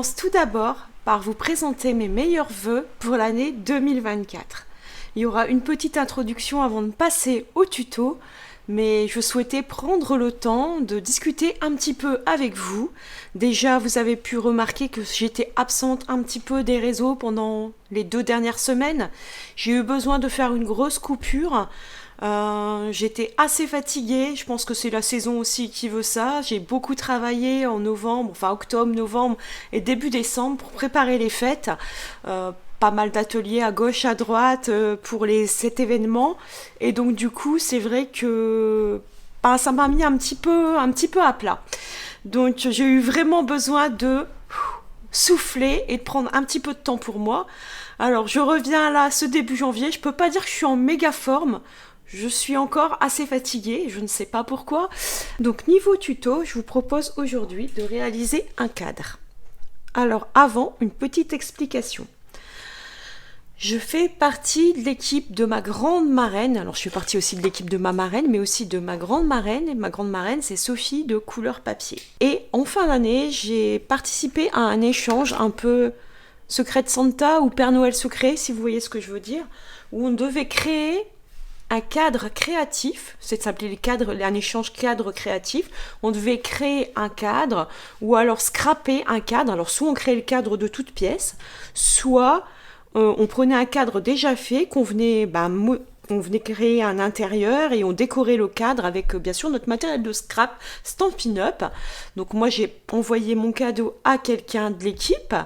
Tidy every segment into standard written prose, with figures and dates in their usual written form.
commence tout d'abord par vous présenter mes meilleurs vœux pour l'année 2024. Il y aura une petite introduction avant de passer au tuto, mais je souhaitais prendre le temps de discuter un petit peu avec vous. Déjà, vous avez pu remarquer que j'étais absente un petit peu des réseaux pendant les 2 dernières semaines. J'ai eu besoin de faire une grosse coupure. J'étais assez fatiguée, je pense que c'est la saison aussi qui veut ça. J'ai beaucoup travaillé en novembre, enfin octobre, novembre et début décembre pour préparer les fêtes. Pas mal d'ateliers à gauche, à droite pour cet événement. Et donc du coup, c'est vrai que ça m'a mis un petit peu à plat. Donc j'ai eu vraiment besoin de souffler et de prendre un petit peu de temps pour moi. Alors je reviens là ce début janvier, je peux pas dire que je suis en méga forme. Je suis encore assez fatiguée, je ne sais pas pourquoi. Donc niveau tuto, je vous propose aujourd'hui de réaliser un cadre. Alors avant, une petite explication. Je fais partie de l'équipe de ma grande marraine. Alors je fais partie aussi de l'équipe de ma marraine, mais aussi de ma grande marraine. Et ma grande marraine, c'est Sophie de Couleur Papier. Et en fin d'année, j'ai participé à un échange un peu Secret de Santa ou Père Noël secret, si vous voyez ce que je veux dire, où on devait créer un cadre créatif, c'est s'appelait un échange cadre créatif. On devait créer un cadre ou alors scraper un cadre. Alors soit on créait le cadre de toutes pièces, soit on prenait un cadre déjà fait qu'on venait créer un intérieur et on décorait le cadre avec bien sûr notre matériel de scrap Stampin' Up. Donc moi j'ai envoyé mon cadeau à quelqu'un de l'équipe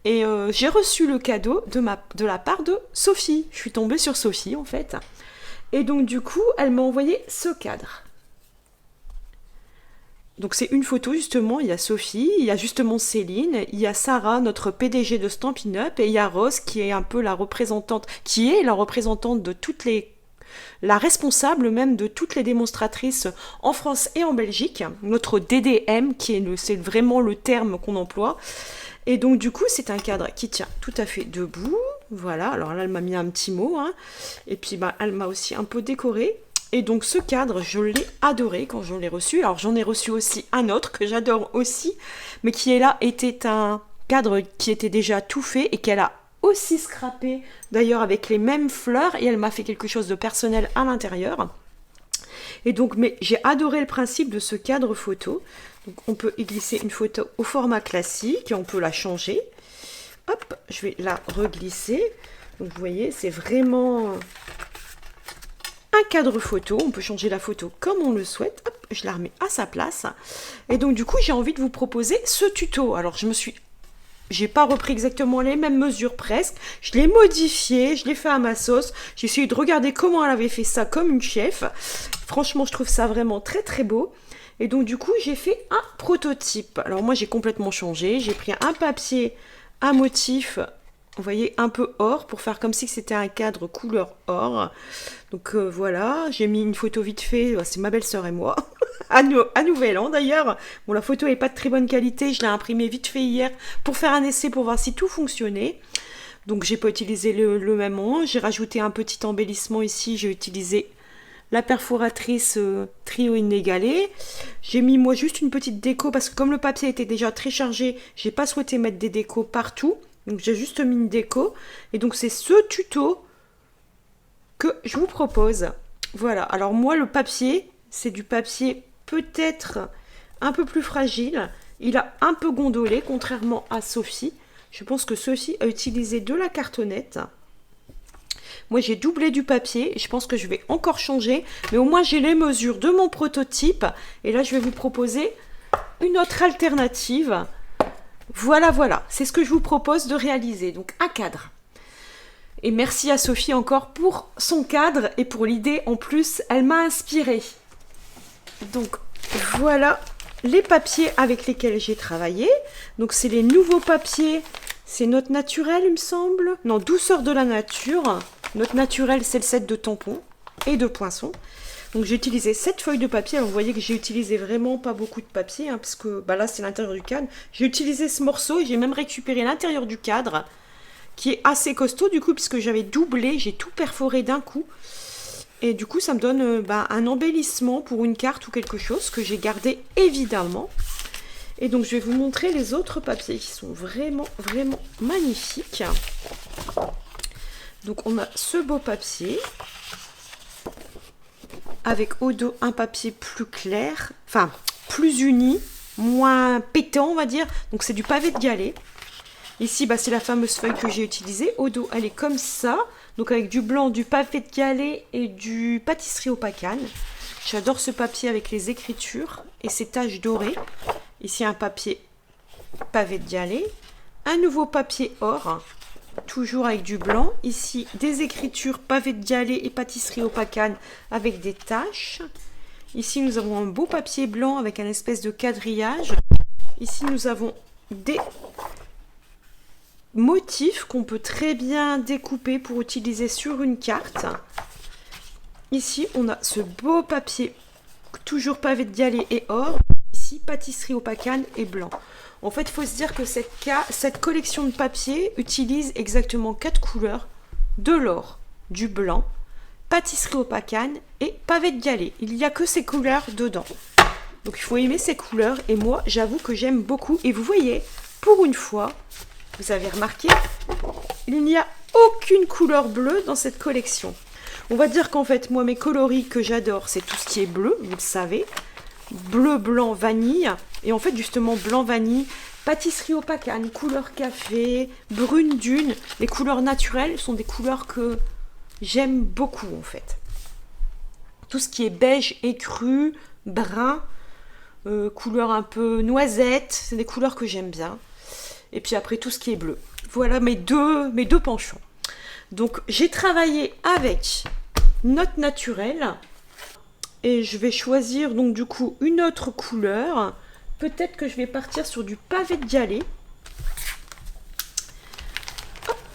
et j'ai reçu le cadeau de la part de Sophie. Je suis tombée sur Sophie en fait. Et donc du coup, elle m'a envoyé ce cadre. Donc c'est une photo justement, il y a Sophie, il y a justement Céline, il y a Sarah, notre PDG de Stampin' Up, et il y a Rose qui est un peu la représentante de la responsable même de toutes les démonstratrices en France et en Belgique, notre DDM c'est vraiment le terme qu'on emploie. Et donc du coup c'est un cadre qui tient tout à fait debout, voilà, alors là elle m'a mis un petit mot, et puis elle m'a aussi un peu décoré. Et donc ce cadre, je l'ai adoré quand je l'ai reçu. Alors j'en ai reçu aussi un autre que j'adore aussi, mais qui est là, était un cadre qui était déjà tout fait et qu'elle a aussi scrappé, d'ailleurs avec les mêmes fleurs, et elle m'a fait quelque chose de personnel à l'intérieur. Et donc, mais j'ai adoré le principe de ce cadre photo. Donc on peut y glisser une photo au format classique et on peut la changer. Hop, je vais la reglisser. Donc vous voyez, c'est vraiment un cadre photo. On peut changer la photo comme on le souhaite. Hop, je la remets à sa place. Et donc du coup, j'ai envie de vous proposer ce tuto. Alors j'ai pas repris exactement les mêmes mesures presque. Je l'ai modifié, je l'ai fait à ma sauce. J'ai essayé de regarder comment elle avait fait ça comme une chef. Franchement, je trouve ça vraiment très très beau. Et donc du coup, j'ai fait un prototype. Alors moi, j'ai complètement changé. J'ai pris un papier à motif, vous voyez, un peu or, pour faire comme si c'était un cadre couleur or. Donc voilà, j'ai mis une photo vite fait. C'est ma belle-sœur et moi. à Nouvel An d'ailleurs. Bon, la photo n'est pas de très bonne qualité. Je l'ai imprimée vite fait hier pour faire un essai pour voir si tout fonctionnait. Donc j'ai pas utilisé le même rang. J'ai rajouté un petit embellissement ici. J'ai utilisé la perforatrice trio inégalé. J'ai mis moi juste une petite déco parce que comme le papier était déjà très chargé, j'ai pas souhaité mettre des décos partout. Donc j'ai juste mis une déco. Et donc c'est ce tuto que je vous propose. Voilà, alors moi le papier, c'est du papier peut-être un peu plus fragile. Il a un peu gondolé, contrairement à Sophie. Je pense que Sophie a utilisé de la cartonnette. Moi, j'ai doublé du papier. Je pense que je vais encore changer. Mais au moins, j'ai les mesures de mon prototype. Et là, je vais vous proposer une autre alternative. Voilà. C'est ce que je vous propose de réaliser. Donc, un cadre. Et merci à Sophie encore pour son cadre et pour l'idée. En plus, elle m'a inspirée. Donc, voilà les papiers avec lesquels j'ai travaillé. Donc, c'est les nouveaux papiers. C'est Note Naturelle, il me semble. Non, Douceur de la nature. Note Naturelle, c'est le set de tampons et de poinçons. Donc j'ai utilisé 7 feuilles de papier. Alors vous voyez que j'ai utilisé vraiment pas beaucoup de papier, parce que là c'est l'intérieur du cadre. J'ai utilisé ce morceau et j'ai même récupéré l'intérieur du cadre, qui est assez costaud du coup, puisque j'avais doublé, j'ai tout perforé d'un coup. Et du coup ça me donne un embellissement pour une carte ou quelque chose que j'ai gardé évidemment. Et donc, je vais vous montrer les autres papiers qui sont vraiment, vraiment magnifiques. Donc, on a ce beau papier avec au dos un papier plus clair, enfin, plus uni, moins pétant, on va dire. Donc, c'est du pavé de Galets. Ici, bah, c'est la fameuse feuille que j'ai utilisée. Au dos, elle est comme ça. Donc, avec du blanc, du pavé de Galets et du pâtisserie au pacane. J'adore ce papier avec les écritures et ces taches dorées. Ici, un papier pavé de Galets. Un nouveau papier or, toujours avec du blanc. Ici, des écritures pavé de Galets et pâtisserie au pacane avec des taches. Ici, nous avons un beau papier blanc avec un espèce de quadrillage. Ici, nous avons des motifs qu'on peut très bien découper pour utiliser sur une carte. Ici, on a ce beau papier, toujours pavé de Galets et or. Ici, pâtisserie au pacane et blanc. En fait, il faut se dire que cette collection de papier utilise exactement 4 couleurs, de l'or, du blanc, pâtisserie au pacane et pavé de Galets. Il n'y a que ces couleurs dedans. Donc, il faut aimer ces couleurs. Et moi, j'avoue que j'aime beaucoup. Et vous voyez, pour une fois, vous avez remarqué, il n'y a aucune couleur bleue dans cette collection. On va dire qu'en fait, moi, mes coloris que j'adore, c'est tout ce qui est bleu, vous le savez. Bleu, blanc, vanille. Et en fait, justement, blanc, vanille, pâtisserie au pacane, couleur café, brune dune. Les couleurs naturelles sont des couleurs que j'aime beaucoup, en fait. Tout ce qui est beige, écru, brun, couleur un peu noisette, c'est des couleurs que j'aime bien. Et puis après, tout ce qui est bleu. Voilà mes deux penchants. Donc, j'ai travaillé avec Note Naturelle. Et je vais choisir donc du coup une autre couleur. Peut-être que je vais partir sur du pavé de Galets.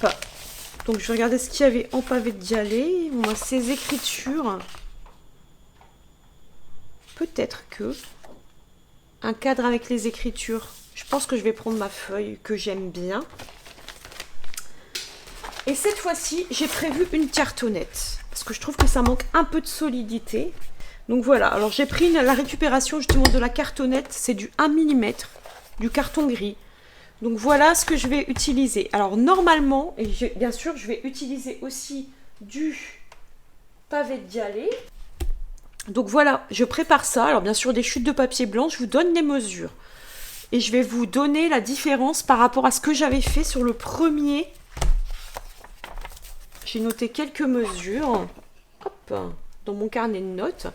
Hop. Donc je vais regarder ce qu'il y avait en pavé de Galets. On a ces écritures. Peut-être que un cadre avec les écritures. Je pense que je vais prendre ma feuille que j'aime bien. Et cette fois-ci, j'ai prévu une cartonnette. Parce que je trouve que ça manque un peu de solidité. Donc voilà, alors j'ai pris la récupération justement de la cartonnette, c'est du 1 mm, du carton gris. Donc voilà ce que je vais utiliser. Alors normalement, et bien sûr, je vais utiliser aussi du pavé de Galets. Donc voilà, je prépare ça. Alors bien sûr, des chutes de papier blanc, je vous donne les mesures. Et je vais vous donner la différence par rapport à ce que j'avais fait sur le premier. J'ai noté quelques mesures. Hop, dans mon carnet de notes.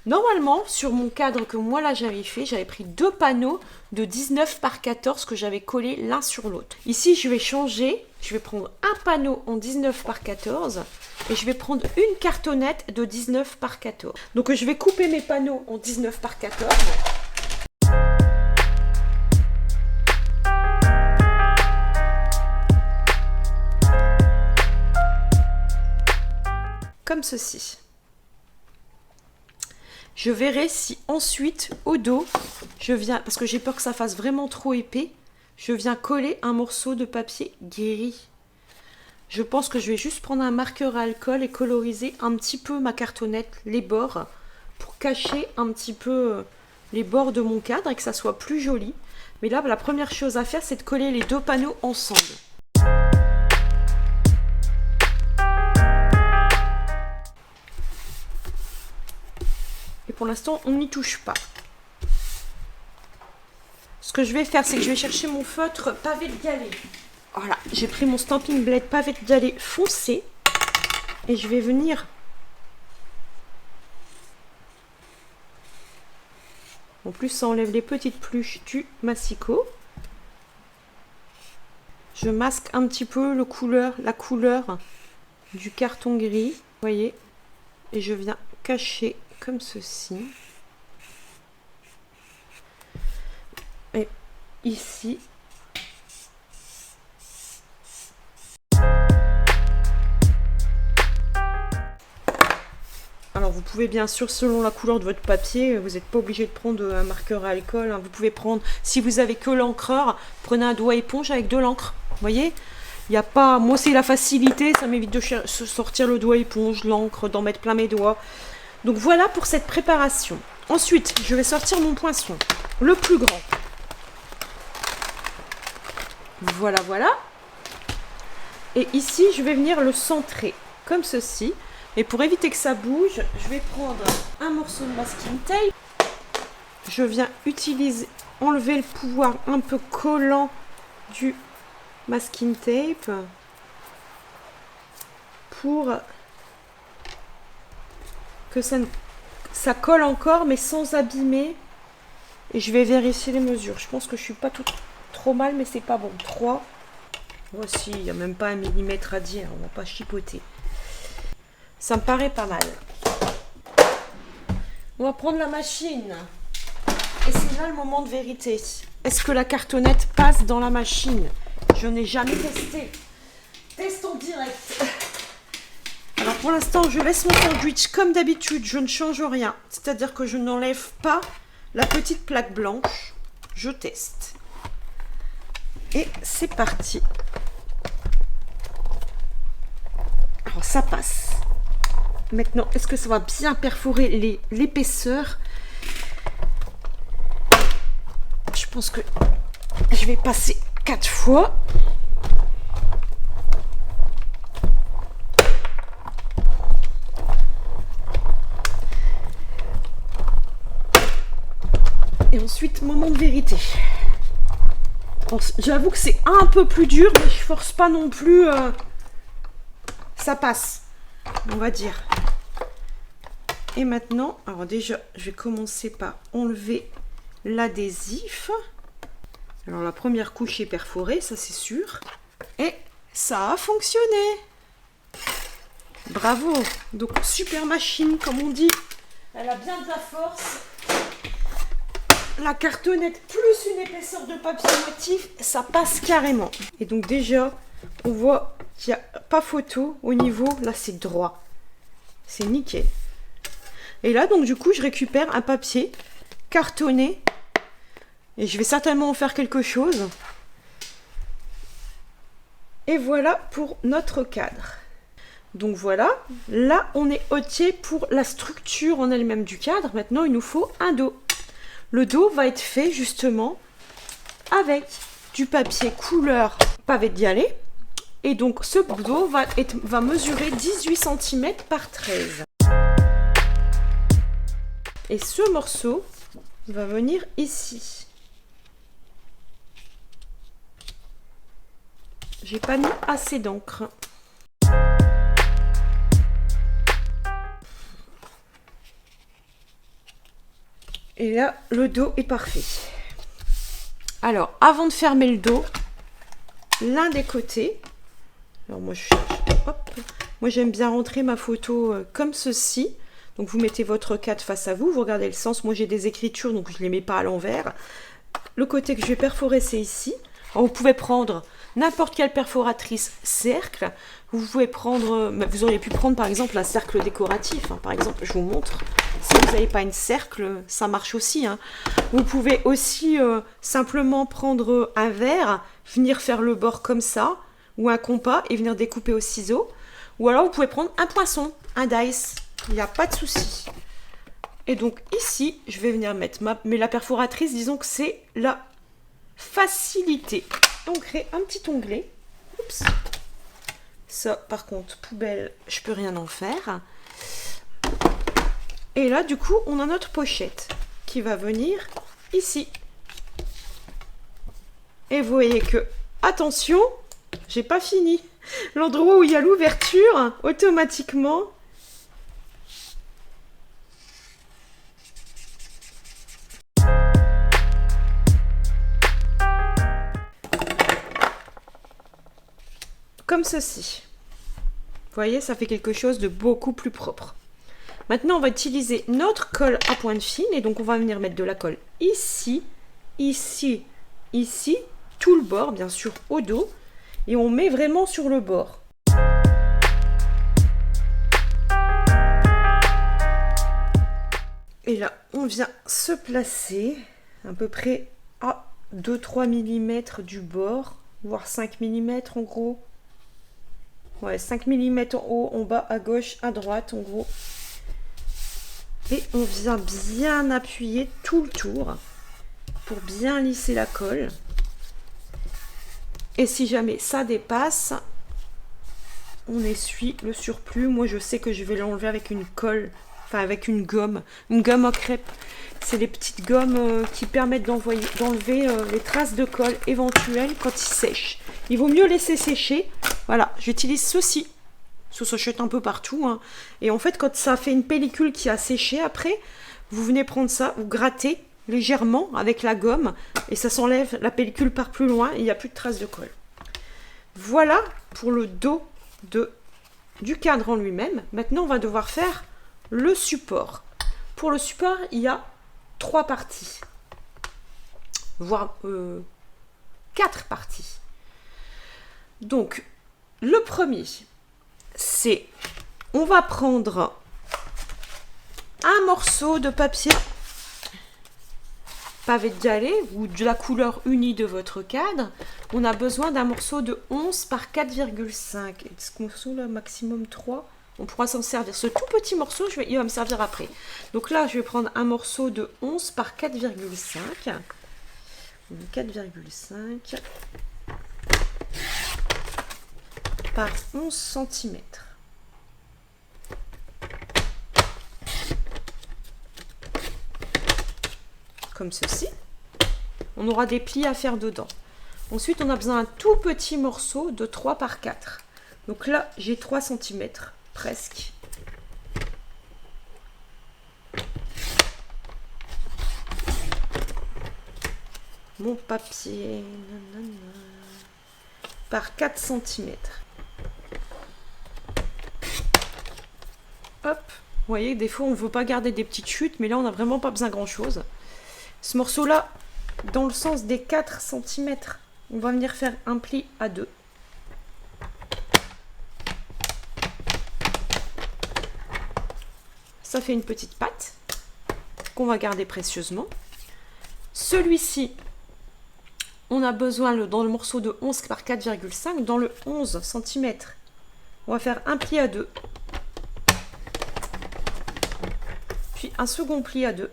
Normalement, sur mon cadre que moi là j'avais fait, j'avais pris 2 panneaux de 19 par 14 que j'avais collés l'un sur l'autre. Ici, je vais changer. Je vais prendre un panneau en 19 par 14 et je vais prendre une cartonnette de 19 par 14. Donc, je vais couper mes panneaux en 19 par 14. Comme ceci. Je verrai si ensuite, au dos, je viens, parce que j'ai peur que ça fasse vraiment trop épais, je viens coller un morceau de papier gris. Je pense que je vais juste prendre un marqueur à alcool et coloriser un petit peu ma cartonnette, les bords, pour cacher un petit peu les bords de mon cadre et que ça soit plus joli. Mais là, la première chose à faire, c'est de coller les 2 panneaux ensemble. Et pour l'instant, on n'y touche pas. Ce que je vais faire, c'est que je vais chercher mon feutre pavé de Galets. Voilà, j'ai pris mon Stampin' Blade pavé de Galets foncé. Et je vais venir... En plus, ça enlève les petites pluches du massicot. Je masque un petit peu la couleur du carton gris. Vous voyez? Et je viens cacher comme ceci. Et ici. Alors vous pouvez bien sûr, selon la couleur de votre papier, vous n'êtes pas obligé de prendre un marqueur à alcool. Hein. Vous pouvez prendre, si vous avez que l'encreur, prenez un doigt éponge avec de l'encre. Vous voyez? Il n'y a pas... Moi, c'est la facilité, ça m'évite de sortir le doigt éponge, l'encre, d'en mettre plein mes doigts. Donc voilà pour cette préparation. Ensuite, je vais sortir mon poinçon, le plus grand. Voilà, voilà. Et ici, je vais venir le centrer comme ceci. Et pour éviter que ça bouge, je vais prendre un morceau de masking tape. Je viens enlever le pouvoir un peu collant du masking tape pour que ça colle encore mais sans abîmer. Et je vais vérifier les mesures. Je pense que je suis pas trop mal, mais c'est pas bon. 3. Voici, il n'y a même pas 1 millimètre à dire, on va pas chipoter. Ça me paraît pas mal. On va prendre la machine. Et c'est là le moment de vérité. Est-ce que la cartonnette passe dans la machine? Je n'ai jamais testé. Test en direct. Alors pour l'instant, je laisse mon sandwich comme d'habitude. Je ne change rien. C'est-à-dire que je n'enlève pas la petite plaque blanche. Je teste. Et c'est parti. Alors ça passe. Maintenant, est-ce que ça va bien perforer l'épaisseur? Je pense que je vais passer 4 fois. Et ensuite, moment de vérité. J'avoue que c'est un peu plus dur, mais je force pas non plus. Ça passe, on va dire. Et maintenant, alors déjà, je vais commencer par enlever l'adhésif. Alors la première couche est perforée, ça c'est sûr. Et ça a fonctionné. Bravo. Donc super machine, comme on dit. Elle a bien de la force. La cartonnette plus une épaisseur de papier motif, ça passe carrément. Et donc déjà, on voit qu'il n'y a pas photo au niveau, là c'est droit. C'est nickel. Et là, donc du coup, je récupère un papier cartonné. Et je vais certainement en faire quelque chose. Et voilà pour notre cadre. Donc voilà, là on est OK pour la structure en elle-même du cadre. Maintenant, il nous faut un dos. Le dos va être fait justement avec du papier couleur pavé de Dialet. Et donc ce dos va mesurer 18 cm par 13. Et ce morceau va venir ici. J'ai pas mis assez d'encre. Et là, le dos est parfait. Alors, avant de fermer le dos, l'un des côtés, alors moi j'aime bien rentrer ma photo comme ceci. Donc vous mettez votre cadre face à vous, vous regardez le sens. Moi j'ai des écritures, donc je ne les mets pas à l'envers. Le côté que je vais perforer, c'est ici. Alors, vous pouvez prendre n'importe quelle perforatrice cercle. Vous pouvez prendre, vous auriez pu prendre par exemple un cercle décoratif. Par exemple, je vous montre. Si vous n'avez pas une cercle, ça marche aussi. Vous pouvez aussi simplement prendre un verre, venir faire le bord comme ça, ou un compas et venir découper au ciseau. Ou alors vous pouvez prendre un poinçon, un dice. Il n'y a pas de souci. Et donc ici, je vais venir mettre mais la perforatrice, disons que c'est la facilité. Donc créer un petit onglet. Oups. Ça, par contre, poubelle, je peux rien en faire. Et là, du coup, on a notre pochette qui va venir ici. Et vous voyez que, attention, j'ai pas fini. L'endroit où il y a l'ouverture, automatiquement, comme ceci. Vous voyez, ça fait quelque chose de beaucoup plus propre. Maintenant, on va utiliser notre colle à pointe fine. Et donc, on va venir mettre de la colle ici, ici, ici. Tout le bord, bien sûr, au dos. Et on met vraiment sur le bord. Et là, on vient se placer à peu près à 2-3 mm du bord, voire 5 mm en gros. Ouais, 5 mm en haut, en bas, à gauche, à droite, en gros. Et on vient bien appuyer tout le tour pour bien lisser la colle. Et si jamais ça dépasse, on essuie le surplus. Moi, je sais que je vais l'enlever avec une colle, enfin avec une gomme en crêpe. C'est les petites gommes qui permettent d'enlever les traces de colle éventuelles quand ils sèchent. Il vaut mieux laisser sécher. Voilà, j'utilise ceci. Ça s'achète un peu partout, hein. Et en fait, quand ça fait une pellicule qui a séché après, vous venez prendre ça, vous grattez légèrement avec la gomme et ça s'enlève, la pellicule part plus loin et il n'y a plus de traces de colle. Voilà pour le dos du cadre en lui-même. Maintenant, on va devoir faire le support. Pour le support, il y a 3 parties, voire 4 parties. Donc, le premier, c'est, on va prendre un morceau de papier pavé de galet ou de la couleur unie de votre cadre. On a besoin d'un morceau de 11 par 4,5. Et ce morceau là, maximum 3. On pourra s'en servir. Ce tout petit morceau, il va me servir après. Donc là, je vais prendre un morceau de 11 par 4,5. 4,5 par 11 cm. Comme ceci. On aura des plis à faire dedans. Ensuite, on a besoin d'un tout petit morceau de 3 par 4. Donc là, j'ai 3 cm presque. Mon papier par 4 cm. Hop, vous voyez, des fois on ne veut pas garder des petites chutes, mais là on n'a vraiment pas besoin de grand chose. Ce morceau là, dans le sens des 4 cm, on va venir faire un pli à 2. Ça fait une petite patte qu'on va garder précieusement. Celui-ci, on a besoin dans le morceau de 11 par 4,5, dans le 11 cm, on va faire un pli à 2. Puis un second pli à 2.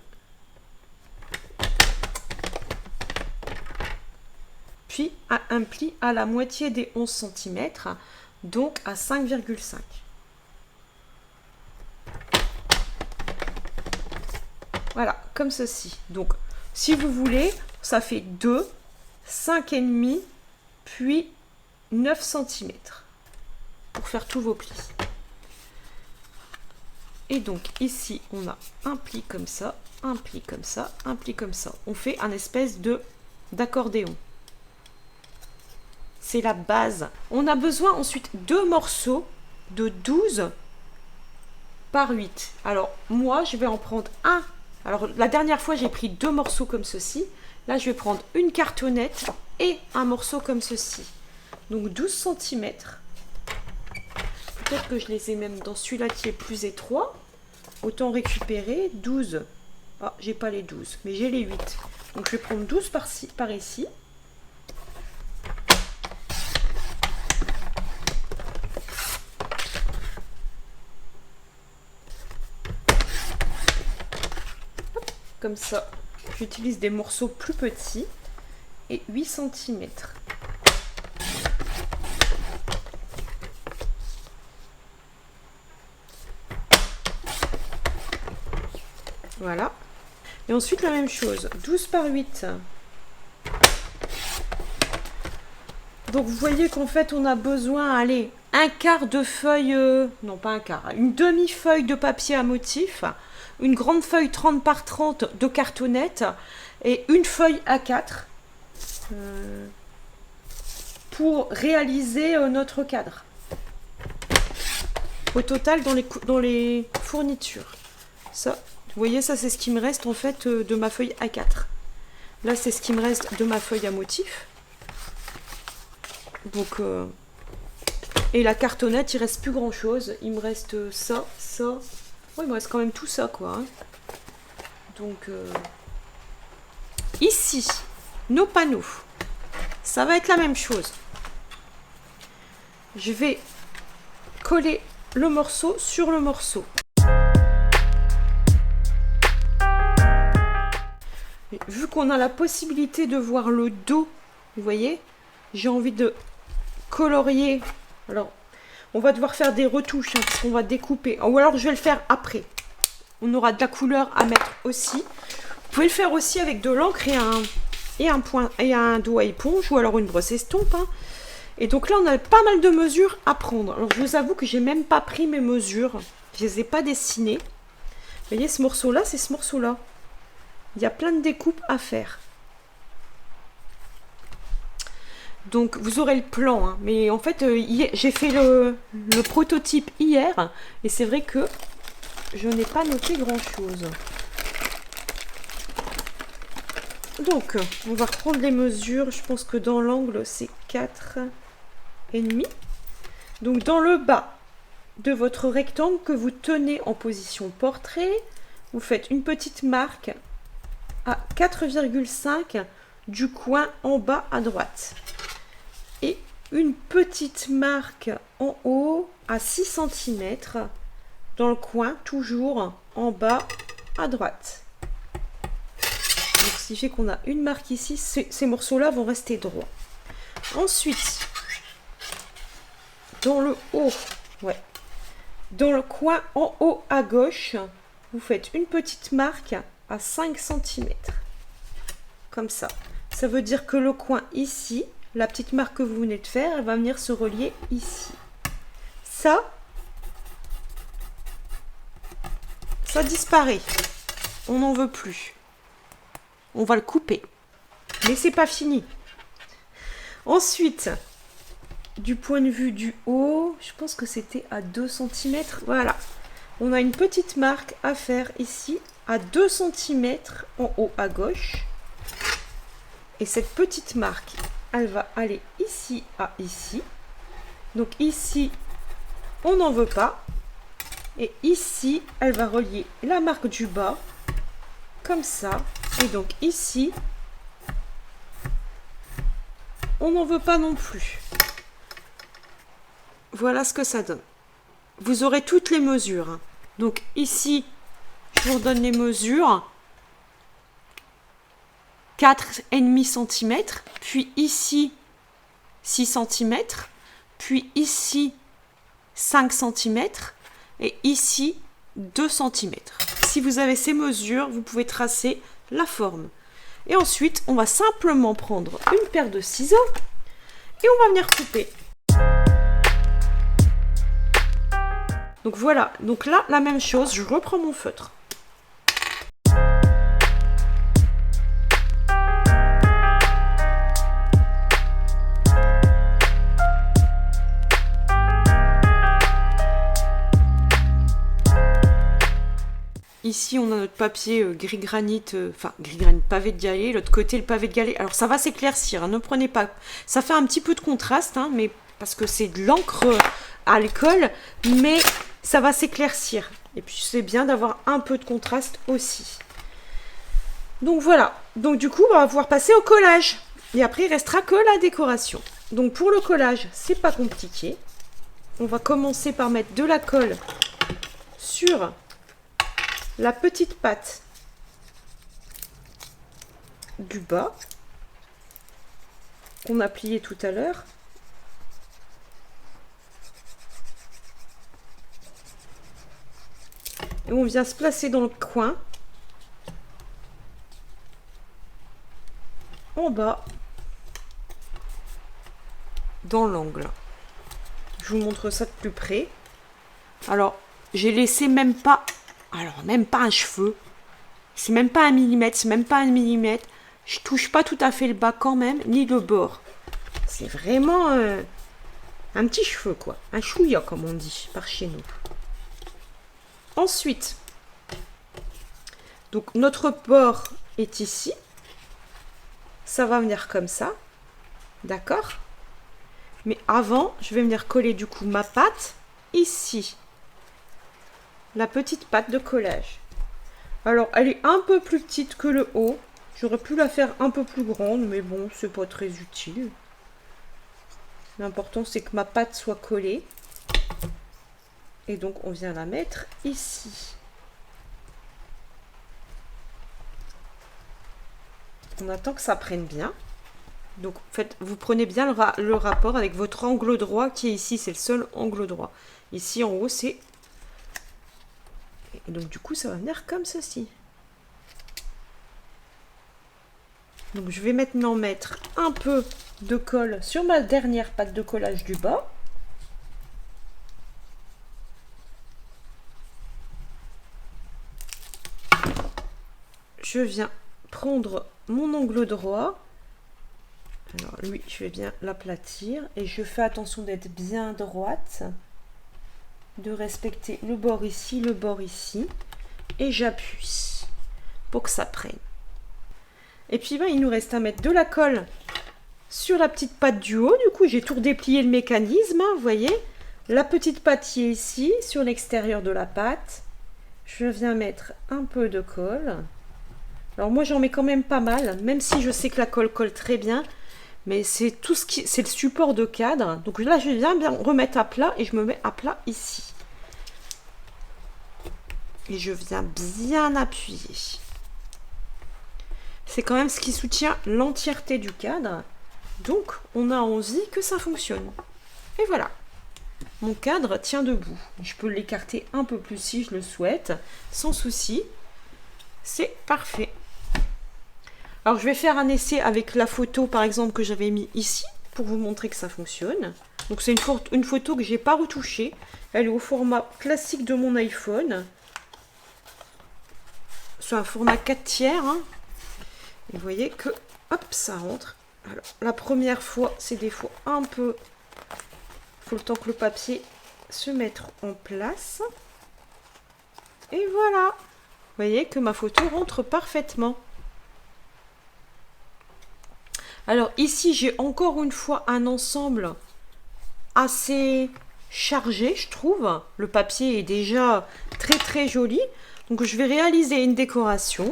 Puis un pli à la moitié des 11 cm, donc à 5,5. Voilà, comme ceci. Donc, si vous voulez, ça fait 2, 5,5, puis 9 cm pour faire tous vos plis. Et donc, ici, on a un pli comme ça, un pli comme ça, un pli comme ça. On fait un espèce d'accordéon. C'est la base. On a besoin ensuite 2 morceaux de 12 par 8. Alors, moi, je vais en prendre un. Alors, la dernière fois, j'ai pris 2 morceaux comme ceci. Là, je vais prendre une cartonnette et un morceau comme ceci. Donc, 12 cm. Peut-être que je les ai même dans celui-là qui est plus étroit. Autant récupérer 12. Ah, j'ai pas les 12, mais j'ai les 8. Donc, je vais prendre 12 par ici. Comme ça, j'utilise des morceaux plus petits et 8 cm. Voilà. Et ensuite la même chose, 12 par 8. Donc vous voyez qu'en fait on a besoin, allez, un quart de feuille, non pas un quart, une demi-feuille de papier à motif, une grande feuille 30 par 30 de cartonnette et une feuille A4 pour réaliser notre cadre. Au total dans les fournitures. Ça, vous voyez, ça c'est ce qui me reste en fait de ma feuille A4. Là c'est ce qui me reste de ma feuille à motif. Donc, et la cartonnette, il reste plus grand chose. Il me reste ça, ça. Ouais, il me reste quand même tout ça, quoi. Hein. Donc, ici, nos panneaux, ça va être la même chose. Je vais coller le morceau sur le morceau. Et vu qu'on a la possibilité de voir le dos, vous voyez, j'ai envie de colorier. Alors, on va devoir faire des retouches, hein, parce qu'on va découper. Ou alors, je vais le faire après. On aura de la couleur à mettre aussi. Vous pouvez le faire aussi avec de l'encre et un doigt à éponge, ou alors une brosse estompe, hein. Et donc là, on a pas mal de mesures à prendre. Alors, je vous avoue que j'ai même pas pris mes mesures. Je les ai pas dessinées. Vous voyez, ce morceau-là, c'est ce morceau-là. Il y a plein de découpes à faire. Donc, vous aurez le plan, hein. Mais en fait, j'ai fait le prototype hier. Et c'est vrai que je n'ai pas noté grand-chose. Donc, on va reprendre les mesures. Je pense que dans l'angle, c'est 4,5. Donc, dans le bas de votre rectangle que vous tenez en position portrait, vous faites une petite marque à 4,5 du coin en bas à droite. Et une petite marque en haut à 6 cm dans le coin, toujours en bas à droite. Donc, ce qui fait qu'on a une marque ici. Ces morceaux-là vont rester droits. Ensuite, dans le haut, dans le coin en haut à gauche, vous faites une petite marque à 5 cm. Comme ça. Ça veut dire que le coin ici, la petite marque que vous venez de faire, elle va venir se relier ici. Ça disparaît. On n'en veut plus. On va le couper. Mais c'est pas fini. Ensuite, du point de vue du haut, je pense que c'était à 2 cm. Voilà. On a une petite marque à faire ici, à 2 cm en haut à gauche. Et cette petite marque, elle va aller ici à ici. Donc ici, on n'en veut pas. Et ici, elle va relier la marque du bas, comme ça. Et donc ici, on n'en veut pas non plus. Voilà ce que ça donne. Vous aurez toutes les mesures, hein. Donc ici, je vous redonne les mesures. 4,5 cm. Puis ici, 6 cm. Puis ici, 5 cm. Et ici, 2 cm. Si vous avez ces mesures, vous pouvez tracer la forme. Et ensuite, on va simplement prendre une paire de ciseaux et on va venir couper. Donc voilà, donc là, la même chose, je reprends mon feutre. Ici, on a notre papier gris granit, gris granit pavé de galet. L'autre côté, le pavé de galet. Alors, ça va s'éclaircir, hein, ne prenez pas. Ça fait un petit peu de contraste, hein, mais parce que c'est de l'encre à alcool, mais ça va s'éclaircir. Et puis, c'est bien d'avoir un peu de contraste aussi. Donc, voilà. Donc, du coup, on va pouvoir passer au collage. Et après, il restera que la décoration. Donc, pour le collage, c'est pas compliqué. On va commencer par mettre de la colle sur la petite patte du bas qu'on a plié tout à l'heure. Et on vient se placer dans le coin en bas dans l'angle. Je vous montre ça de plus près. Alors, j'ai laissé même pas un cheveu. C'est même pas un millimètre, c'est même pas un millimètre. Je touche pas tout à fait le bas quand même, ni le bord. C'est vraiment un petit cheveu, quoi. Un chouïa, comme on dit, par chez nous. Ensuite, donc notre bord est ici. Ça va venir comme ça. D'accord? Mais avant, je vais venir coller du coup ma patte ici. La petite patte de collage. Alors, elle est un peu plus petite que le haut. J'aurais pu la faire un peu plus grande, mais bon, c'est pas très utile. L'important, c'est que ma patte soit collée. Et donc, on vient la mettre ici. On attend que ça prenne bien. Donc, en fait, vous prenez bien le rapport avec votre angle droit qui est ici. C'est le seul angle droit. Ici, en haut, c'est... Et donc, du coup, ça va venir comme ceci. Donc, je vais maintenant mettre un peu de colle sur ma dernière pâte de collage du bas. Je viens prendre mon angle droit. Alors lui, je vais bien l'aplatir et je fais attention d'être bien droite, de respecter le bord ici, et j'appuie pour que ça prenne. Et puis ben, il nous reste à mettre de la colle sur la petite pâte du haut. Du coup, j'ai tout redéplié le mécanisme, hein, vous voyez. La petite pâte qui est ici, sur l'extérieur de la pâte. Je viens mettre un peu de colle. Alors moi, j'en mets quand même pas mal, même si je sais que la colle colle très bien. Mais c'est tout ce qui, c'est le support de cadre. Donc là, je viens bien remettre à plat et je me mets à plat ici. Et je viens bien appuyer. C'est quand même ce qui soutient l'entièreté du cadre. Donc, on a envie que ça fonctionne. Et voilà. Mon cadre tient debout. Je peux l'écarter un peu plus si je le souhaite. Sans souci. C'est parfait. Alors, je vais faire un essai avec la photo, par exemple, que j'avais mis ici, pour vous montrer que ça fonctionne. Donc, c'est une photo que je n'ai pas retouchée. Elle est au format classique de mon iPhone. C'est un format 4/3. Hein. Et vous voyez que, hop, ça rentre. Alors, la première fois, c'est des fois un peu... Il faut le temps que le papier se mette en place. Et voilà. Vous voyez que ma photo rentre parfaitement. Alors ici, j'ai encore une fois un ensemble assez chargé, je trouve. Le papier est déjà très très joli. Donc je vais réaliser une décoration.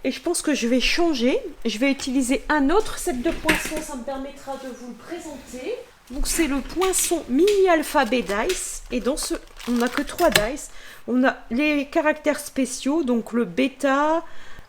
Et je pense que je vais changer. Je vais utiliser un autre set de poinçons. Ça me permettra de vous le présenter. Donc c'est le poinçon mini alphabet dice. Et dans ce, on n'a que 3 dice. On a les caractères spéciaux. Donc le bêta,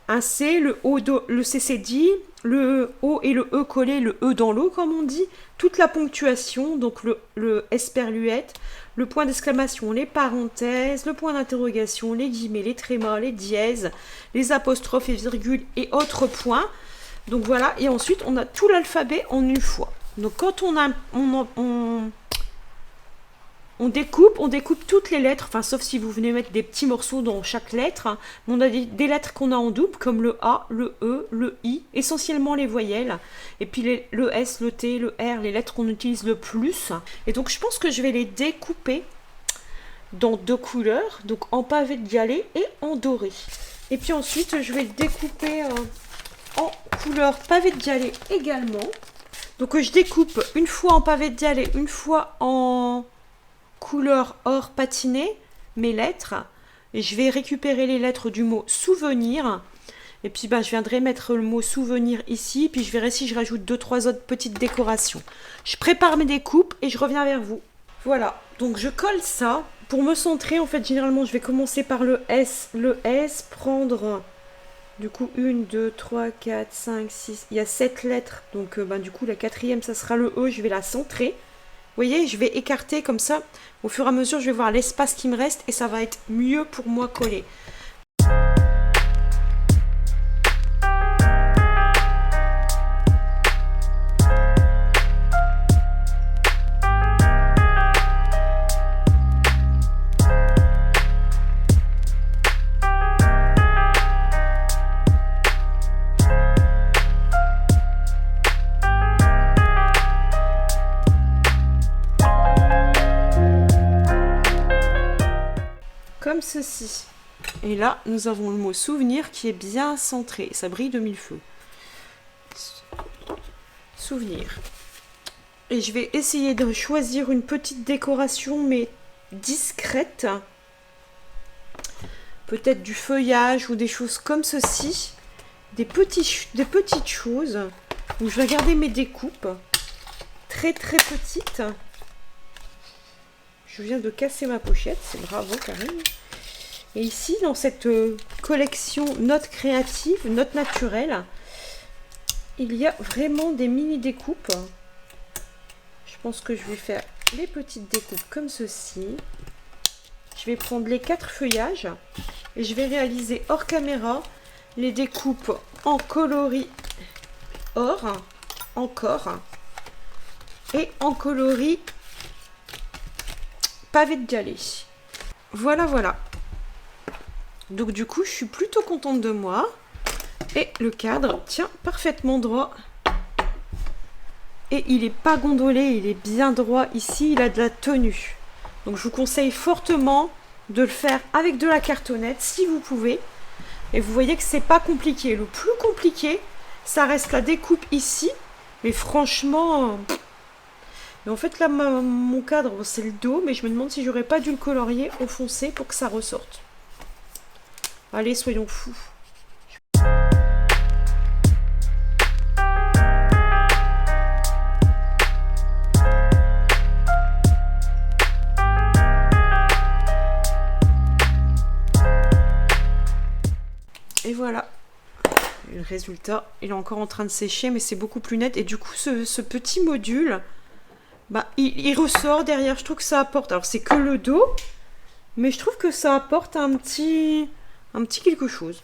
un C, le O, le CCD, le O et le E collé, le E dans l'eau comme on dit, toute la ponctuation, donc le esperluette, le point d'exclamation, les parenthèses, le point d'interrogation, les guillemets, les trémas, les dièses, les apostrophes et virgules et autres points. Donc voilà, et ensuite on a tout l'alphabet en une fois. Donc quand on découpe toutes les lettres, enfin sauf si vous venez mettre des petits morceaux dans chaque lettre. Hein. On a des lettres qu'on a en double, comme le A, le E, le I, essentiellement les voyelles. Et puis le S, le T, le R, les lettres qu'on utilise le plus. Et donc je pense que je vais les découper dans 2 couleurs, donc en pavé de galet et en doré. Et puis ensuite je vais le découper en couleur pavé de galet également. Donc je découpe une fois en pavé de galet, une fois en couleur or patiné, mes lettres. Et je vais récupérer les lettres du mot souvenir. Et puis je viendrai mettre le mot souvenir ici. Puis je verrai si je rajoute 2-3 autres petites décorations. Je prépare mes découpes et je reviens vers vous. Voilà, donc je colle ça. Pour me centrer, en fait, généralement, je vais commencer par le S. Le S, prendre... Du coup, 1, 2, 3, 4, 5, 6... Il y a 7 lettres. Donc, du coup, la 4e, ça sera le E. Je vais la centrer. Vous voyez, je vais écarter comme ça. Au fur et à mesure, je vais voir l'espace qui me reste et ça va être mieux pour moi coller. Comme ceci. Et là, nous avons le mot souvenir qui est bien centré. Ça brille de mille feux. Souvenir. Et je vais essayer de choisir une petite décoration, mais discrète. Peut-être du feuillage ou des choses comme ceci. Des petites choses. Donc, je vais garder mes découpes. Très très petites. Je viens de casser ma pochette, c'est bravo Karine. Et ici, dans cette collection notes créatives, notes naturelles, il y a vraiment des mini découpes. Je pense que je vais faire les petites découpes comme ceci. Je vais prendre les 4 feuillages et je vais réaliser hors caméra les découpes en coloris or, encore, et en coloris pavé de galet. Voilà, voilà. Donc du coup, je suis plutôt contente de moi. Et le cadre tient parfaitement droit. Et il n'est pas gondolé, il est bien droit ici, il a de la tenue. Donc je vous conseille fortement de le faire avec de la cartonnette si vous pouvez. Et vous voyez que c'est pas compliqué. Le plus compliqué, ça reste la découpe ici. Mais franchement... Et en fait là, mon cadre, c'est le dos. Mais je me demande si j'aurais pas dû le colorier au foncé pour que ça ressorte. Allez, soyons fous. Et voilà, le résultat, il est encore en train de sécher, mais c'est beaucoup plus net. Et du coup, ce petit module, bah, il ressort derrière. Je trouve que ça apporte, alors c'est que le dos, mais je trouve que ça apporte un petit quelque chose.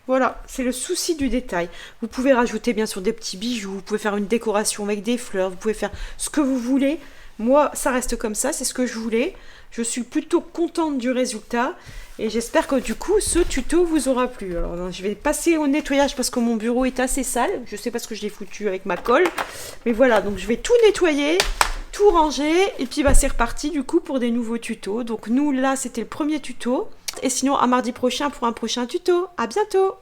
Voilà, c'est le souci du détail. Vous pouvez rajouter bien sûr des petits bijoux, vous pouvez faire une décoration avec des fleurs, vous pouvez faire ce que vous voulez. Moi, ça reste comme ça, c'est ce que je voulais. Je suis plutôt contente du résultat et j'espère que du coup, ce tuto vous aura plu. Alors, je vais passer au nettoyage parce que mon bureau est assez sale. Je sais pas ce que je l'ai foutu avec ma colle. Mais voilà, donc je vais tout nettoyer, tout ranger et puis bah, c'est reparti du coup pour des nouveaux tutos. Donc nous, là, c'était le premier tuto. Et sinon, à mardi prochain pour un prochain tuto. À bientôt!